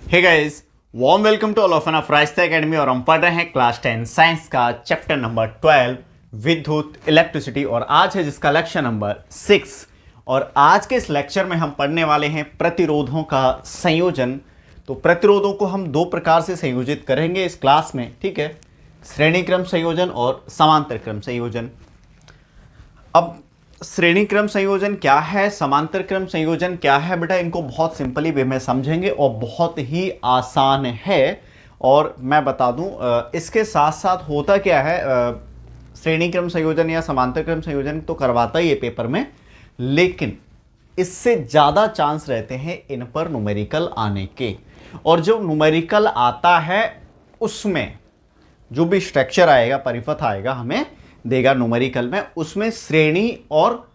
Hey guys, warm welcome to all of एन फ्राइस्ता academy. और हम पढ़ रहे हैं क्लास 10 साइंस का चैप्टर नंबर 12 विद्युत इलेक्ट्रिसिटी। और आज है जिसका लेक्चर नंबर 6। और आज के इस लेक्चर में हम पढ़ने वाले हैं प्रतिरोधों का संयोजन। तो प्रतिरोधों को हम दो प्रकार से संयोजित करेंगे इस क्लास में, ठीक है। श्रेणी क्रम संयोजन और समांतर क्रम संयोजन। अब श्रेणी क्रम संयोजन क्या है, समांतर क्रम संयोजन क्या है बेटा, इनको बहुत सिंपली वे में समझेंगे और बहुत ही आसान है। और मैं बता दूं इसके साथ साथ होता क्या है, श्रेणी क्रम संयोजन या समांतर क्रम संयोजन तो करवाता ही है पेपर में, लेकिन इससे ज़्यादा चांस रहते हैं इन पर न्यूमेरिकल आने के। और जो न्यूमेरिकल आता है उसमें जो भी स्ट्रक्चर आएगा, परिपथ आएगा, हमें देगा न्यूमेरिकल में, उसमें श्रेणी और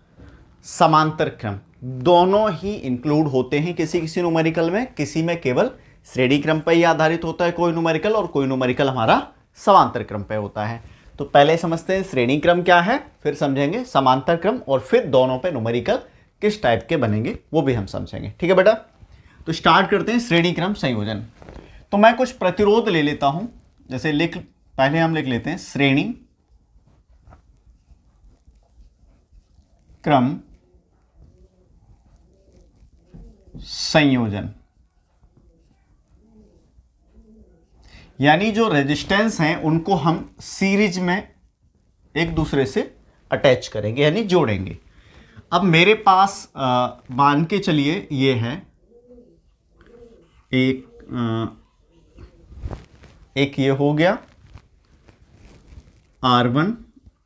समांतर क्रम दोनों ही इंक्लूड होते हैं किसी किसी न्यूमेरिकल में। किसी में केवल श्रेणी क्रम पर ही आधारित होता है कोई न्यूमेरिकल, और कोई न्यूमेरिकल हमारा समांतर क्रम पे होता है। तो पहले समझते हैं श्रेणी क्रम क्या है, फिर समझेंगे समांतर क्रम, और फिर दोनों पे न्यूमेरिकल किस टाइप के बनेंगे वो भी हम समझेंगे, ठीक है बेटा। तो स्टार्ट करते हैं श्रेणी क्रम संयोजन। तो मैं कुछ प्रतिरोध ले लेता हूं, जैसे पहले हम लिख लेते हैं श्रेणी क्रम संयोजन, यानी जो रेजिस्टेंस हैं उनको हम सीरीज में एक दूसरे से अटैच करेंगे, यानी जोड़ेंगे। अब मेरे पास मान के चलिए ये है एक ये हो गया R1,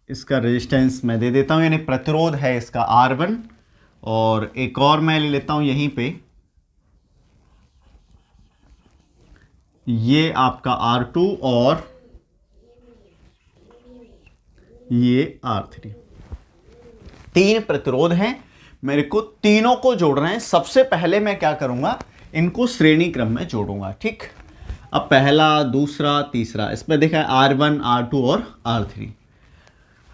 इसका रेजिस्टेंस मैं दे देता हूं, यानी प्रतिरोध है इसका R1। और एक और मैं ले लेता हूं यहीं पे, ये आपका R2 और ये R3। तीन प्रतिरोध हैं, मेरे को तीनों को जोड़ना है। सबसे पहले मैं क्या करूंगा, इनको श्रेणी क्रम में जोड़ूंगा, ठीक। अब पहला, दूसरा, तीसरा, इसमें देखा है R1, R2 और R3।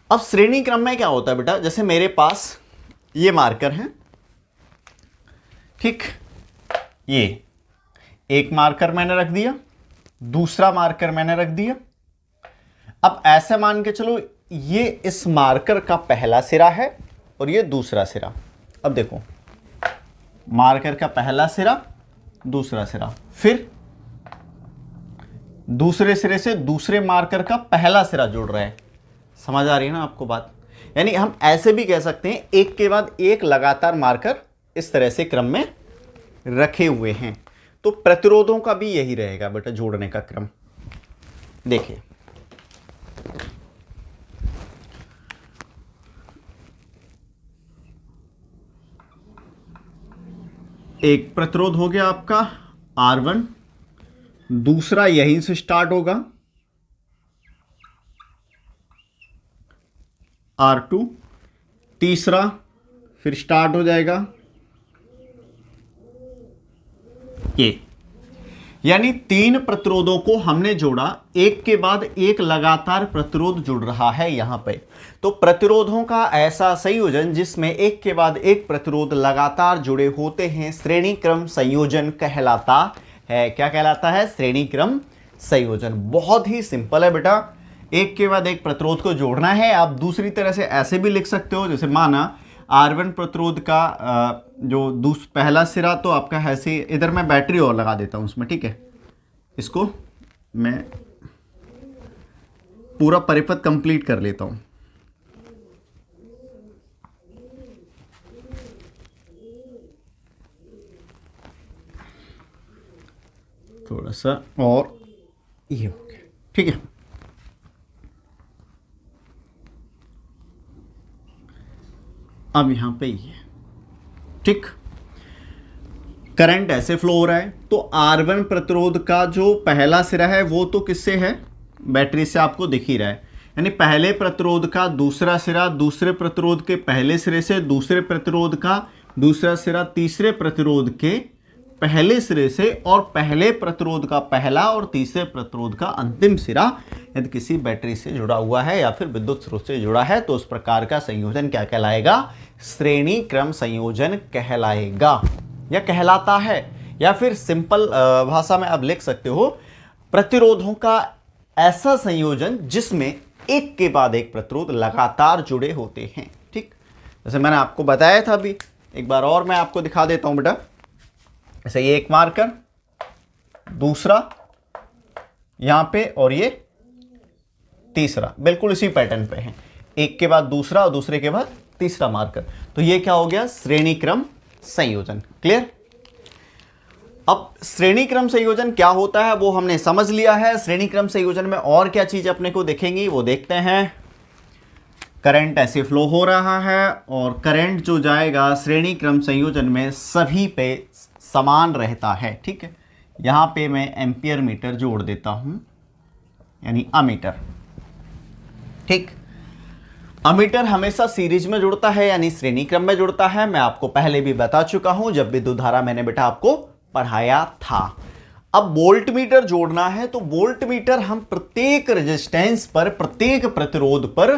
अब श्रेणी क्रम में क्या होता है बेटा, जैसे मेरे पास ये मार्कर हैं, ठीक। ये एक मार्कर मैंने रख दिया, दूसरा मार्कर मैंने रख दिया। अब ऐसे मान के चलो ये इस मार्कर का पहला सिरा है और ये दूसरा सिरा। अब देखो, मार्कर का पहला सिरा, दूसरा सिरा, फिर दूसरे सिरे से दूसरे मार्कर का पहला सिरा जुड़ रहा है। समझ आ रही है ना आपको बात। यानी हम ऐसे भी कह सकते हैं एक के बाद एक लगातार मार्कर इस तरह से क्रम में रखे हुए हैं। तो प्रतिरोधों का भी यही रहेगा बेटा, जोड़ने का क्रम। देखिए, एक प्रतिरोध हो गया आपका R1, दूसरा यहीं से स्टार्ट होगा R2, तीसरा फिर स्टार्ट हो जाएगा ये। यानी तीन प्रतिरोधों को हमने जोड़ा, एक के बाद एक लगातार प्रतिरोध जुड़ रहा है यहां पे। तो प्रतिरोधों का ऐसा संयोजन जिसमें एक के बाद एक प्रतिरोध लगातार जुड़े होते हैं, श्रेणी क्रम संयोजन कहलाता है। क्या कहलाता है? श्रेणी क्रम संयोजन। बहुत ही सिंपल है बेटा, एक के बाद एक प्रतिरोध को जोड़ना है। आप दूसरी तरह से ऐसे भी लिख सकते हो, जैसे माना R1 प्रतिरोध का जो पहला सिरा तो आपका है से, इधर मैं बैटरी और लगा देता हूं उसमें, ठीक है। इसको मैं पूरा परिपथ कंप्लीट कर लेता हूं। थोड़ा सा और ये हो गया, ठीक है। अब यहां पे ये, ठीक। करंट ऐसे फ्लो हो रहा है, तो R1 प्रतिरोध का जो पहला सिरा है वो तो किससे है? बैटरी से, आपको दिख ही रहा है। यानी पहले प्रतिरोध का दूसरा सिरा दूसरे प्रतिरोध के पहले सिरे से, दूसरे प्रतिरोध का दूसरा सिरा तीसरे प्रतिरोध के पहले सिरे से, और पहले प्रतिरोध का पहला और तीसरे प्रतिरोध का अंतिम सिरा यदि किसी बैटरी से जुड़ा हुआ है या फिर विद्युत स्रोत से जुड़ा है, तो उस प्रकार का संयोजन क्या कहलाएगा? श्रेणी क्रम संयोजन कहलाएगा या कहलाता है। या फिर सिंपल भाषा में आप लिख सकते हो प्रतिरोधों का ऐसा संयोजन जिसमें एक के बाद एक प्रतिरोध लगातार जुड़े होते हैं। ठीक, जैसे मैंने आपको बताया था अभी, एक बार और मैं आपको दिखा देता हूं बेटा। जैसे ये एक मार्कर, दूसरा यहां पे और ये तीसरा, बिल्कुल इसी पैटर्न पे है, एक के बाद दूसरा और दूसरे के बाद तीसरा मार्कर। तो ये क्या हो गया, श्रेणी क्रम संयोजन। क्लियर। अब श्रेणी क्रम संयोजन क्या होता है वो हमने समझ लिया है। श्रेणी क्रम संयोजन में और क्या चीज अपने को दिखेंगी वो देखते हैं। करंट ऐसे फ्लो हो रहा है और करंट जो जाएगा श्रेणी क्रम संयोजन में सभी पे समान रहता है। ठीक है, यहां पे मैं एम्पियर मीटर जोड़ देता हूं, यानी अमीटर। ठीक, अमीटर हमेशा सीरीज में जुड़ता है यानी श्रेणी क्रम में जुड़ता है। मैं आपको पहले भी बता चुका हूं जब विद्युत धारा मैंने बेटा आपको पढ़ाया था। अब वोल्ट मीटर जोड़ना है तो वोल्ट मीटर हम प्रत्येक रेजिस्टेंस पर, प्रत्येक प्रतिरोध पर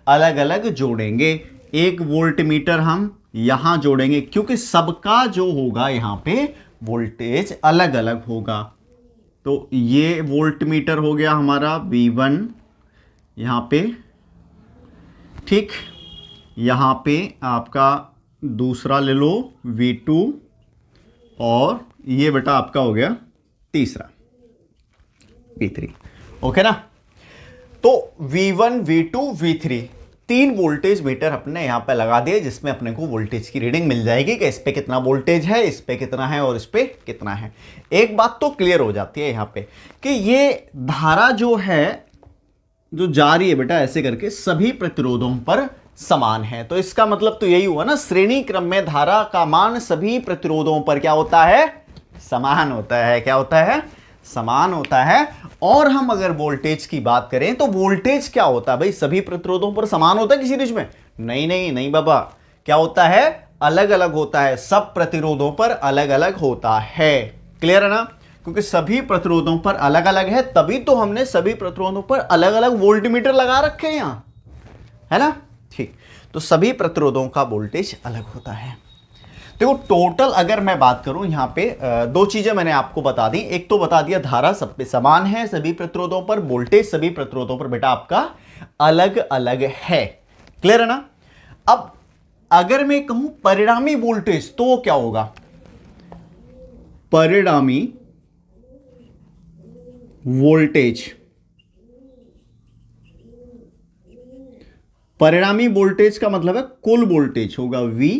अलग अलग जोड़ेंगे। एक वोल्ट मीटर हम यहां जोड़ेंगे क्योंकि सबका जो होगा यहां पे वोल्टेज अलग अलग होगा। तो ये वोल्ट मीटर हो गया हमारा V1 यहां पे। ठीक, यहां पे आपका दूसरा ले लो V2 और ये बेटा आपका हो गया तीसरा V3। ओके ना। तो V1, V2, V3 तीन वोल्टेज मीटर अपने यहां पे लगा दिए जिसमें अपने को वोल्टेज की रीडिंग मिल जाएगी कि इस पे कितना वोल्टेज है, इस पे कितना है और इस पे कितना है। एक बात तो क्लियर हो जाती है यहां पे कि ये धारा जो है जो जा रही है बेटा ऐसे करके सभी प्रतिरोधों पर समान है। तो इसका मतलब तो यही हुआ ना, श्रेणी क्रम में धारा का मान सभी प्रतिरोधों पर क्या होता है, समान होता है। क्या होता है, समान होता है। और हम अगर वोल्टेज की बात करें तो वोल्टेज क्या होता है भाई, सभी प्रतिरोधों पर समान होता है किसी सीरीज में? नहीं नहीं नहीं बाबा, क्या होता है, अलग अलग होता है। सब प्रतिरोधों पर अलग अलग होता है। क्लियर है ना, क्योंकि सभी प्रतिरोधों पर अलग अलग है तभी तो हमने सभी प्रतिरोधों पर अलग अलग वोल्टमीटर लगा रखे हैं यहां, है ना। ठीक, तो सभी प्रतिरोधों का वोल्टेज अलग होता है। देखो टोटल अगर मैं बात करूं यहां पे दो चीजें मैंने आपको बता दी। एक तो बता दिया धारा सब पे समान है सभी प्रतिरोधों पर, वोल्टेज सभी प्रतिरोधों पर बेटा आपका अलग अलग है। क्लियर है ना। अब अगर मैं कहूं परिणामी वोल्टेज तो क्या होगा, परिणामी वोल्टेज, परिणामी वोल्टेज का मतलब है कुल वोल्टेज होगा V।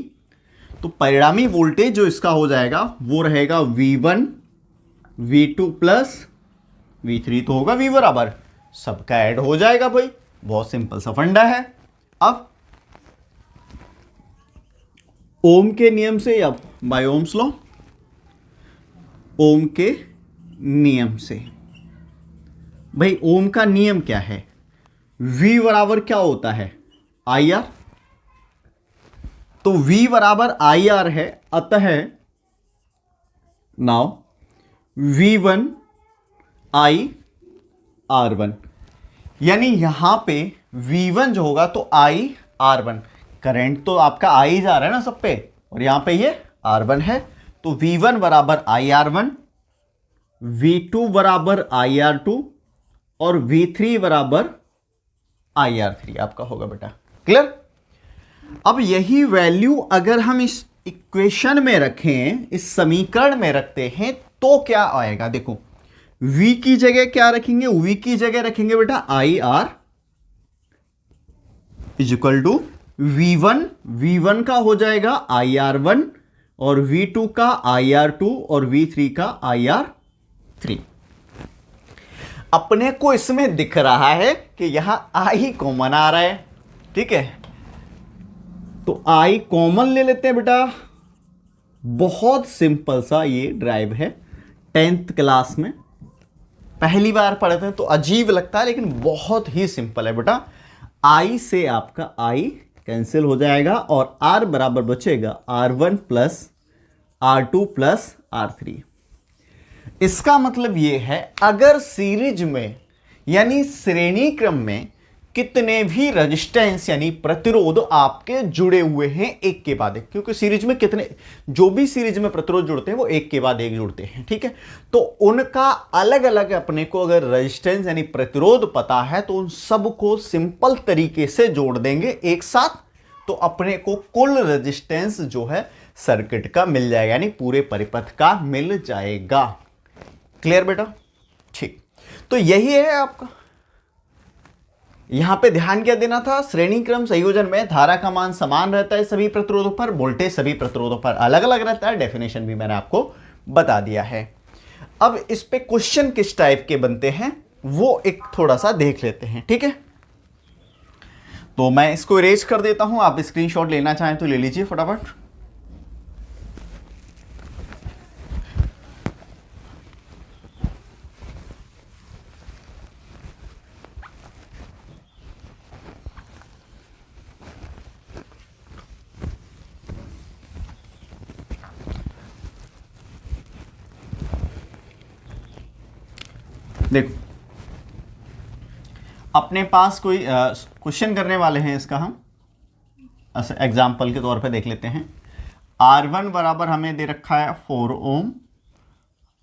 तो परिणामी वोल्टेज जो इसका हो जाएगा वो रहेगा V1 V2 प्लस V3। तो होगा V बराबर, सबका ऐड हो जाएगा भाई, बहुत सिंपल सा फंडा है। अब ओम के नियम से या बाय ओम्स लॉ, ओम के नियम से भाई, ओम का नियम क्या है, V बराबर क्या होता है, IR। तो V बराबर IR है, अतः नाउ V1 I R1, यानी यहां पे V1 जो होगा तो I R1। करंट तो आपका I जा रहा है ना सब पे, और यहां पे ये R1 है। तो V1 बराबर I R1, V2 बराबर I R2 और V3 बराबर I R3 आपका होगा बेटा। क्लियर। अब यही वैल्यू अगर हम इस इक्वेशन में रखें, इस समीकरण में रखते हैं तो क्या आएगा, देखो V की जगह क्या रखेंगे, V की जगह रखेंगे बेटा IR is equal to V1, V1 का हो जाएगा IR1 और V2 का IR2 और V3 का IR3। अपने को इसमें दिख रहा है कि यहां I कॉमन आ रहा है, ठीक है। तो I कॉमन ले लेते हैं बेटा, बहुत सिंपल सा ये ड्राइव है। 10th क्लास में पहली बार पढ़ते हैं तो अजीब लगता है लेकिन बहुत ही सिंपल है बेटा। I से आपका I कैंसिल हो जाएगा और R बराबर बचेगा R1 plus R2 plus R3। इसका मतलब यह है अगर सीरीज में यानी श्रेणी क्रम में कितने भी रेजिस्टेंस यानी प्रतिरोध आपके जुड़े हुए हैं एक के बाद एक, क्योंकि सीरीज में कितने, जो भी सीरीज में प्रतिरोध जुड़ते हैं वो एक के बाद एक जुड़ते हैं, ठीक है। तो उनका अलग अलग अपने को अगर रेजिस्टेंस यानी प्रतिरोध पता है तो उन सबको सिंपल तरीके से जोड़ देंगे एक साथ, तो अपने को कुल रेजिस्टेंस जो है सर्किट का मिल जाएगा, यानी पूरे परिपथ का मिल जाएगा। क्लियर बेटा? ठीक, तो यही है आपका। यहां पे ध्यान क्या देना था, श्रेणी क्रम संयोजन में धारा का मान समान रहता है सभी प्रतिरोधों पर, वोल्टेज सभी प्रतिरोधों पर अलग अलग रहता है। डेफिनेशन भी मैंने आपको बता दिया है। अब इस पे क्वेश्चन किस टाइप के बनते हैं वो एक थोड़ा सा देख लेते हैं, ठीक है। तो मैं इसको इरेज कर देता हूं, आप स्क्रीनशॉट लेना चाहें तो ले लीजिए फटाफट। देखो, अपने पास कोई क्वेश्चन करने वाले हैं, इसका हम एग्जाम्पल के तौर पे देख लेते हैं। R1 बराबर हमें दे रखा है 4 ओम,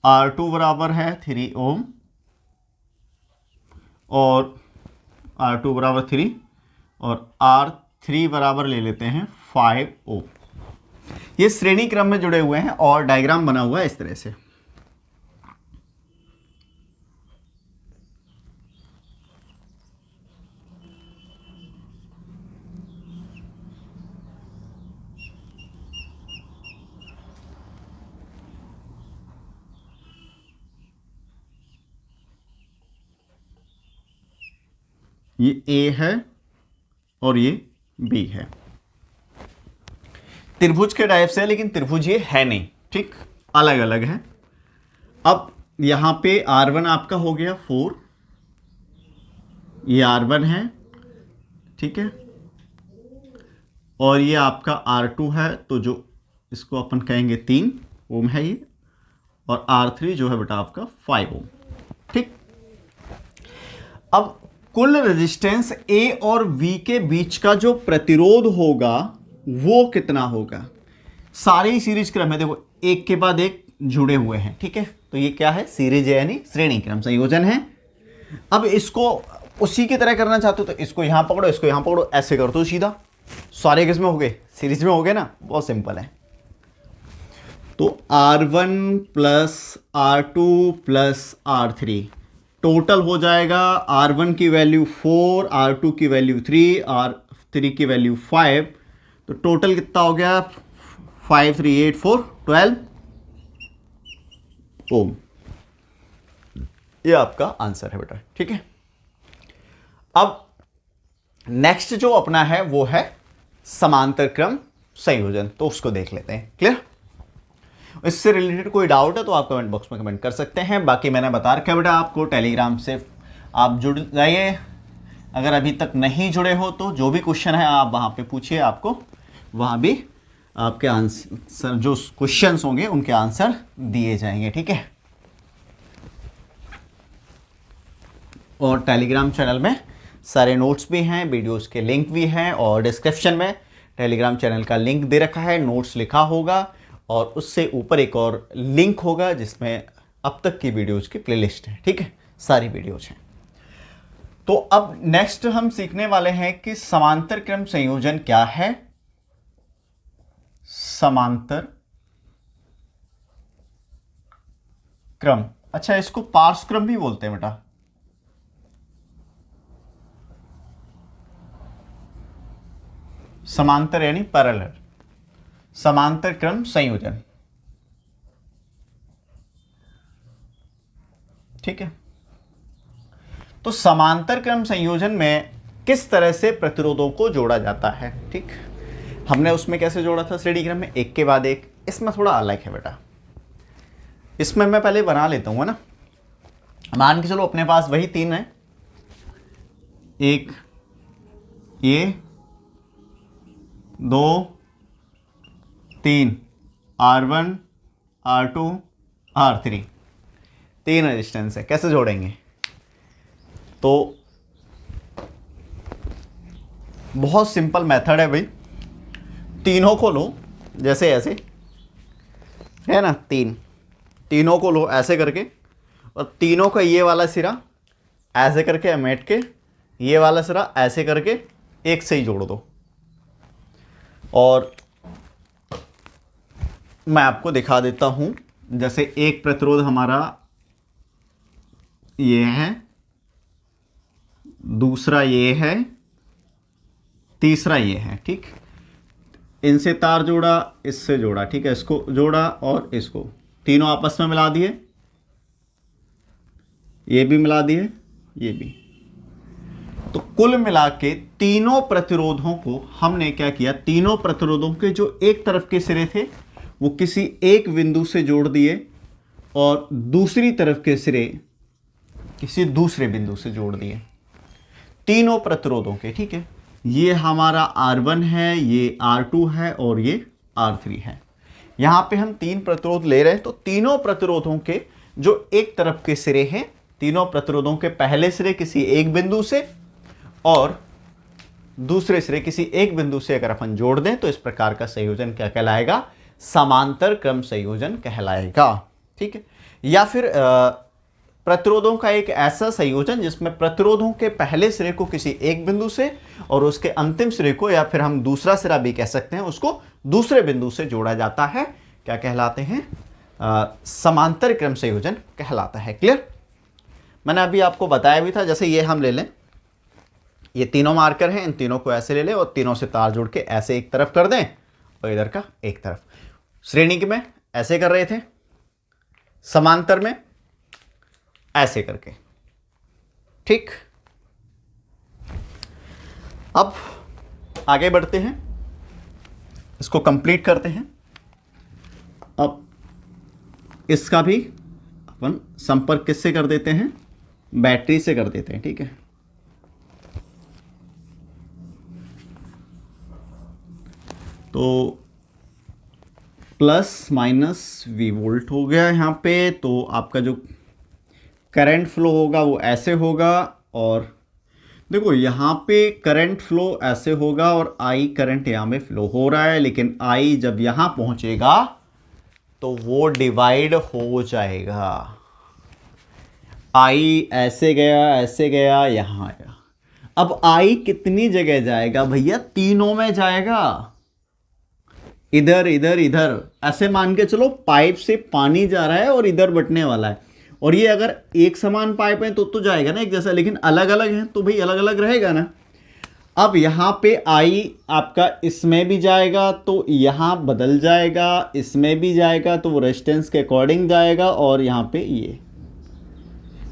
R2 बराबर है 3 ओम, और R2 बराबर 3, और R3 बराबर ले लेते हैं 5 ओम। ये श्रेणी क्रम में जुड़े हुए हैं और डायग्राम बना हुआ है इस तरह से। ये ए है और ये बी है, त्रिभुज के टाइप से है, लेकिन त्रिभुज ये है नहीं, ठीक, अलग अलग है। अब यहां पे R1 आपका हो गया 4, ये R1 है, ठीक है, और ये आपका R2 है, तो जो इसको अपन कहेंगे 3 ओम है ये, और R3 जो है बेटा आपका 5 ओम, ठीक। अब कुल रेजिस्टेंस ए और वी के बीच का जो प्रतिरोध होगा वो कितना होगा। सारे सीरीज क्रम है, देखो एक के बाद एक जुड़े हुए हैं, ठीक है, तो ये क्या है, सीरीज है यानी श्रेणी क्रम संयोजन है। अब इसको उसी की तरह करना चाहते हो तो इसको यहां पकड़ो, इसको यहां पकड़ो, ऐसे कर दो सीधा, सारे किसमें हो गए, सीरीज में हो गए ना, बहुत सिंपल है। तो R1 plus R2 plus R3 total हो जाएगा, R1 की वैल्यू 4, R2 की वैल्यू 3, R3 की वैल्यू 5, तो टोटल कितना हो गया, 5 3 8 4 12 ओम। ये आपका आंसर है बेटा, ठीक है। अब नेक्स्ट जो अपना है वो है समांतर क्रम संयोजन, तो उसको देख लेते हैं। क्लियर? इससे रिलेटेड कोई डाउट है तो आप कमेंट बॉक्स में कमेंट कर सकते हैं। बाकी मैंने बता रखा है बेटा आपको, टेलीग्राम से आप जुड़ जाइए। अगर अभी तक नहीं जुड़े हो तो जो भी क्वेश्चन है आप वहाँ पे पूछिए, आपको वहाँ भी आपके आंसर, जो क्वेश्चंस होंगे उनके आंसर दिए जाएंगे, ठीक है। और टेलीग्राम चैनल में सारे नोट्स भी हैं, वीडियोस के लिंक भी हैं, और डिस्क्रिप्शन में टेलीग्राम चैनल का लिंक दे रखा है, नोट्स लिखा होगा, और उससे ऊपर एक और लिंक होगा जिसमें अब तक की वीडियोज की प्लेलिस्ट है, ठीक है, सारी वीडियोज हैं। तो अब नेक्स्ट हम सीखने वाले हैं कि समांतर क्रम संयोजन क्या है। समांतर क्रम, अच्छा इसको पार्श्व क्रम भी बोलते हैं बेटा, समांतर यानी पैरेलल, समांतर क्रम संयोजन, ठीक है। तो समांतर क्रम संयोजन में किस तरह से प्रतिरोधों को जोड़ा जाता है, ठीक। हमने उसमें कैसे जोड़ा था श्रेणी क्रम में, एक के बाद एक। इसमें थोड़ा अलग है बेटा, इसमें मैं पहले बना लेता हूँ ना, मान के चलो अपने पास वही 3 है, एक ये 2 3, R1 R2 R3, 3 रेजिस्टेंस है। कैसे जोड़ेंगे, तो बहुत सिंपल मेथड है भाई। तीनों को लो, जैसे ऐसे है ना, तीनों को लो ऐसे करके, और तीनों का ये वाला सिरा ऐसे करके समेट के ये वाला सिरा ऐसे करके एक से ही जोड़ दो। और मैं आपको दिखा देता हूं, जैसे एक प्रतिरोध हमारा ये है, दूसरा ये है, तीसरा ये है, ठीक। इनसे तार जोड़ा, इससे जोड़ा, ठीक है, इसको जोड़ा और इसको, तीनों आपस में मिला दिए, ये भी मिला दिए, ये भी। तो कुल मिला के तीनों प्रतिरोधों को हमने क्या किया, तीनों प्रतिरोधों के जो एक तरफ के सिरे थे वो किसी एक बिंदु से जोड़ दिए और दूसरी तरफ के सिरे किसी दूसरे बिंदु से जोड़ दिए, तीनों प्रतिरोधों के, ठीक है। ये हमारा R1 है, ये R2 है और ये R3 है। यहां पे हम तीन प्रतिरोध ले रहे हैं, तो तीनों प्रतिरोधों के जो एक तरफ के सिरे हैं, तीनों प्रतिरोधों के पहले सिरे किसी एक बिंदु से और दूसरे सिरे किसी एक बिंदु से अगर अपन जोड़ दें तो इस प्रकार का संयोजन क्या कहलाएगा, समांतर क्रम संयोजन कहलाएगा, ठीक है। या फिर प्रतिरोधों का एक ऐसा संयोजन जिसमें प्रतिरोधों के पहले सिरे को किसी एक बिंदु से और उसके अंतिम सिरे को, या फिर हम दूसरा सिरा भी कह सकते हैं, उसको दूसरे बिंदु से जोड़ा जाता है, क्या कहलाते हैं, समांतर क्रम संयोजन कहलाता है। क्लियर? मैंने अभी आपको बताया भी था, जैसे ये हम ले लें, ये तीनों मार्कर हैं, इन तीनों को ऐसे ले लें और तीनों से तार जोड़ के ऐसे एक तरफ कर दें और इधर का एक तरफ। श्रेणी में ऐसे कर रहे थे, समांतर में ऐसे करके, ठीक। अब आगे बढ़ते हैं, इसको कंप्लीट करते हैं। अब इसका भी अपन संपर्क किससे कर देते हैं, बैटरी से कर देते हैं, ठीक है। तो प्लस माइनस V वोल्ट हो गया यहाँ पे, तो आपका जो करंट फ्लो होगा वो ऐसे होगा, और देखो यहाँ पे करंट फ्लो ऐसे होगा और I करंट यहाँ में फ्लो हो रहा है, लेकिन I जब यहाँ पहुँचेगा तो वो डिवाइड हो जाएगा। I ऐसे गया, यहाँ आया। अब I कितनी जगह जाएगा भैया, तीनों में जाएगा, इधर इधर इधर, ऐसे मान के चलो पाइप से पानी जा रहा है और इधर बटने वाला है, और ये अगर एक समान पाइप है तो जाएगा ना एक जैसा, लेकिन अलग अलग है तो भाई अलग अलग रहेगा ना। अब यहाँ पे I आपका इसमें भी जाएगा तो यहाँ बदल जाएगा, इसमें भी जाएगा तो वो रेजिस्टेंस के अकॉर्डिंग जाएगा, और यहाँ पे ये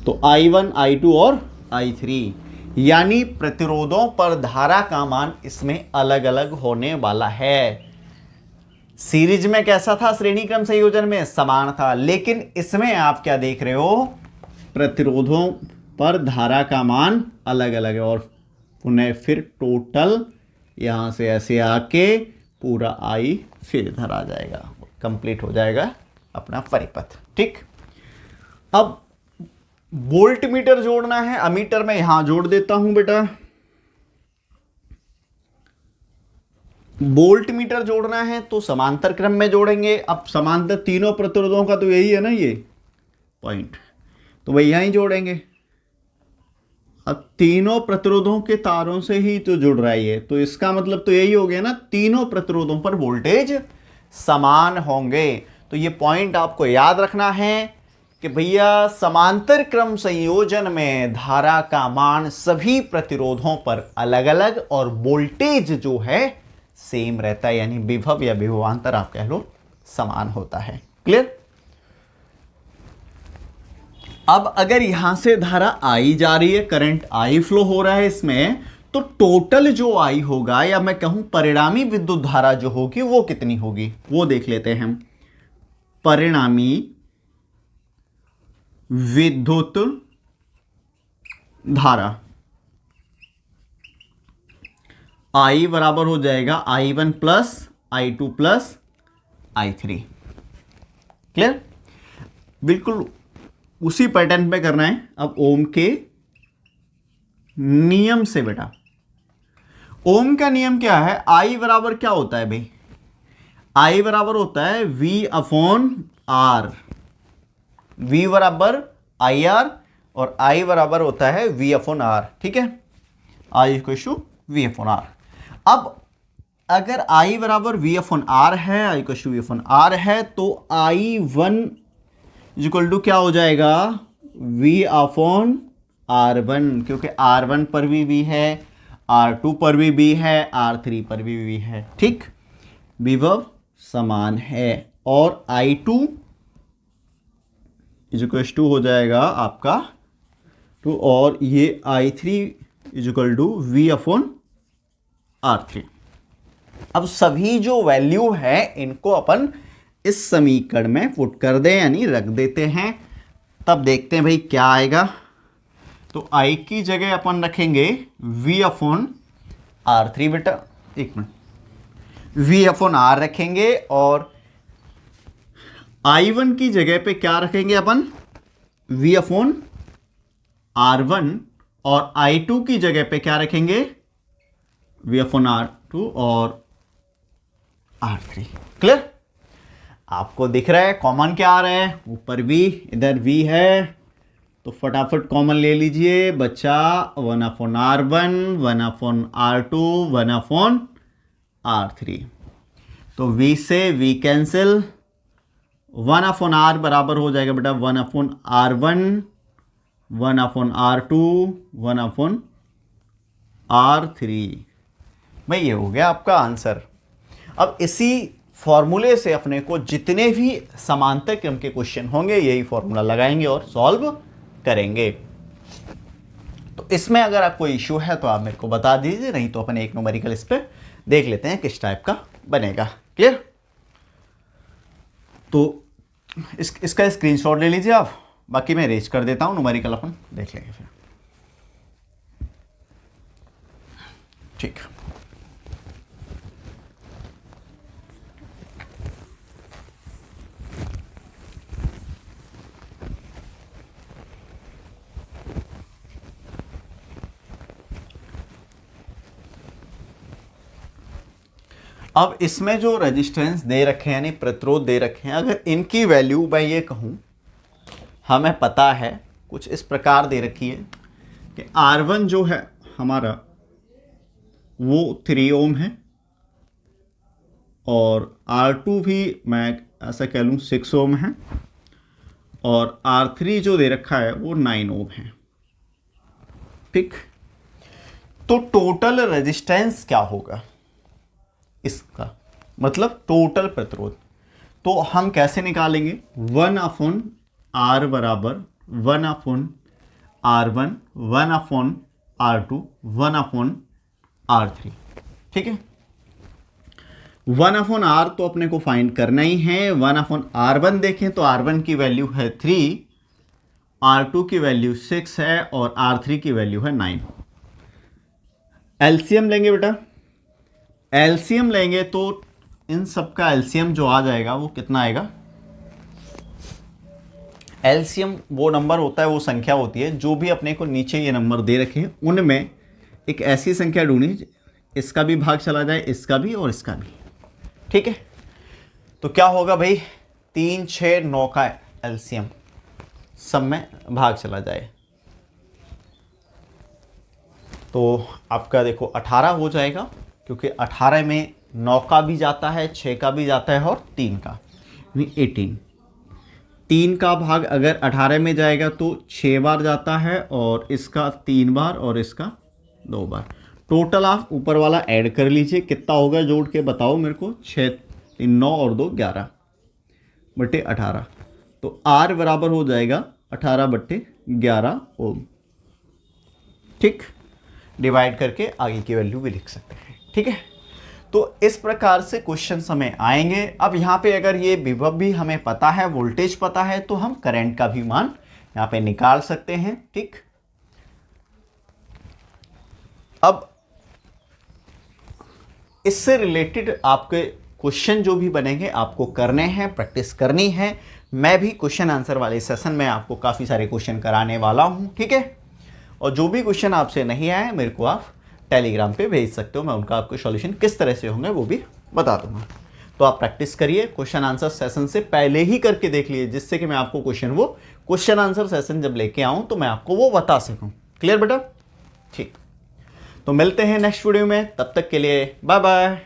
तो I1, I2 और I3, यानी प्रतिरोधों पर धारा का मान इसमें अलग अलग होने वाला है। सीरीज में कैसा था, श्रेणी क्रम संयोजन में समान था, लेकिन इसमें आप क्या देख रहे हो, प्रतिरोधों पर धारा का मान अलग अलग है, और पुनः फिर टोटल यहां से ऐसे आके पूरा I फिर इधर आ जाएगा, कंप्लीट हो जाएगा अपना परिपथ, ठीक। अब वोल्ट मीटर जोड़ना है, अमीटर में यहां जोड़ देता हूं बेटा। वोल्ट मीटर जोड़ना है तो समांतर क्रम में जोड़ेंगे। अब समांतर तीनों प्रतिरोधों का तो यही है ना, ये पॉइंट, तो वही यहीं जोड़ेंगे। अब तीनों प्रतिरोधों के तारों से ही तो जुड़ रहा है ये, तो इसका मतलब तो यही हो गया ना, तीनों प्रतिरोधों पर वोल्टेज समान होंगे। तो ये पॉइंट आपको याद रखना है कि भैया समांतर क्रम संयोजन में धारा का मान सभी प्रतिरोधों पर अलग अलग और वोल्टेज जो है सेम रहता है, यानी विभव या विभवांतर आप कह लो समान होता है। क्लियर? अब अगर यहां से धारा I जा रही है, करंट I फ्लो हो रहा है इसमें, तो टोटल जो I होगा, या मैं कहूं परिणामी विद्युत धारा जो होगी वो कितनी होगी, वो देख लेते हैं हम। परिणामी विद्युत धारा I बराबर हो जाएगा I1 plus I2 plus I3। Clear? बिल्कुल उसी पैटर्न पे करना है। अब ओम के नियम से बेटा, ओम का नियम क्या है, आई बराबर क्या होता है भाई, आई बराबर होता है V अपॉन आर, V बराबर आई आर और आई बराबर होता है V अपॉन आर, ठीक है, I equal to V upon R. अब अगर आई बराबर V अपॉन आर है, I equal to V upon R है, तो आई वन इक्वल टू क्या हो जाएगा, V अपॉन आर वन, क्योंकि आर वन पर भी V है, R2 पर भी V है, R3 पर भी V है, ठीक, विभव समान है। और I2 इक्वल टू हो जाएगा आपका 2 और ये I3 equal to V upon R3। अब सभी जो वैल्यू है इनको अपन इस समीकरण में पुट कर दें, यानी रख देते हैं, तब देखते हैं भाई क्या आएगा। तो I की जगह अपन रखेंगे V अपॉन R3 बेटा, एक मिनट, V अपॉन R रखेंगे और I1 की जगह पे क्या रखेंगे अपन, V अपॉन R1 और I2 की जगह पे क्या रखेंगे, V अपॉन R2 और R3। क्लियर, आपको दिख रहा है कॉमन क्या आ रहा है, ऊपर V इधर V है, तो फटाफट कॉमन ले लीजिए, बचा 1 upon R1, 1 upon R2, 1 upon R3। तो V से V कैंसिल, 1 अपॉन R बराबर हो जाएगा बेटा 1 upon R1, 1 upon R2, 1 upon R3। भाई ये हो गया आपका आंसर। अब इसी फॉर्मूले से अपने को जितने भी समांतर क्रम के क्वेश्चन होंगे यही फॉर्मूला लगाएंगे और सॉल्व करेंगे। तो इसमें अगर आपको इश्यू है तो आप मेरे को बता दीजिए, नहीं तो अपन एक न्यूमेरिकल इस पे देख लेते हैं किस टाइप का बनेगा। क्लियर, तो इसका स्क्रीनशॉट ले लीजिए आप, बाकी मैं अरेंज कर देता हूं, न्यूमेरिकल अपन देख लेंगे फिर, ठीक। अब इसमें जो रेजिस्टेंस दे रखे हैं यानी प्रतिरोध दे रखे हैं, अगर इनकी वैल्यू मैं ये कहूं, हमें पता है कुछ इस प्रकार दे रखी है कि R1 जो है हमारा वो 3 ओम है और R2 भी मैं ऐसा कह लूँ 6 ओम है और R3 जो दे रखा है वो 9 ओम है, ठीक। तो टोटल रेजिस्टेंस क्या होगा इसका, मतलब टोटल प्रतिरोध, तो हम कैसे निकालेंगे, 1 अपॉन R बराबर 1 upon R1, 1 upon R2, 1 upon R3, ठीक है। 1 अपॉन R तो अपने को फाइंड करना ही है। 1 अपॉन R1 देखें तो R1 की वैल्यू है 3, R2 की वैल्यू 6 है और R3 की वैल्यू है 9। एलसीएम लेंगे बेटा, एलसीएम लेंगे तो इन सब का एलसीएम जो आ जाएगा वो कितना आएगा, एलसीएम वो नंबर होता है, वो संख्या होती है जो भी अपने को नीचे ये नंबर दे रखे हैं उनमें एक ऐसी संख्या ढूंढनी इसका भी भाग चला जाए, इसका भी और इसका भी, ठीक है। तो क्या होगा भाई, 3, 6, 9 का एलसीएम सब में भाग चला जाए तो आपका देखो 18 हो जाएगा, क्योंकि 18 में 9 का भी जाता है, 6 का भी जाता है और 3 का, 18। 3 का भाग अगर 18 में जाएगा तो 6 बार जाता है और इसका 3 बार और इसका 2 बार। टोटल आप ऊपर वाला ऐड कर लीजिए, कितना होगा जोड़ के बताओ मेरे को, 6, 3, 9 और 2, 11 बटे 18। तो R बराबर हो जाएगा 18 बटे 11 ओम, ठीक। डिवाइड करके आगे की वैल्यू भी लिख सकते हैं, ठीक है। तो इस प्रकार से क्वेश्चन हमें आएंगे। अब यहाँ पे अगर ये विभव भी हमें पता है, वोल्टेज पता है, तो हम करंट का भी मान यहाँ पे निकाल सकते हैं, ठीक। अब इससे रिलेटेड आपके क्वेश्चन जो भी बनेंगे आपको करने हैं, प्रैक्टिस करनी है। मैं भी क्वेश्चन आंसर वाले सेशन में आपको काफ़ी सारे क्वेश्चन कराने वाला हूँ, ठीक है। और जो भी क्वेश्चन आपसे नहीं आए मेरे को आप टेलीग्राम पे भेज सकते हो, मैं उनका आपको सॉल्यूशन किस तरह से होंगे वो भी बता दूंगा। तो आप प्रैक्टिस करिए, क्वेश्चन आंसर सेशन से पहले ही करके देख लिए, जिससे कि मैं आपको क्वेश्चन आंसर सेशन जब लेके आऊं तो मैं आपको वो बता सकूं। क्लियर बेटा? ठीक, तो मिलते हैं नेक्स्ट वीडियो में, तब तक के लिए बाय बाय।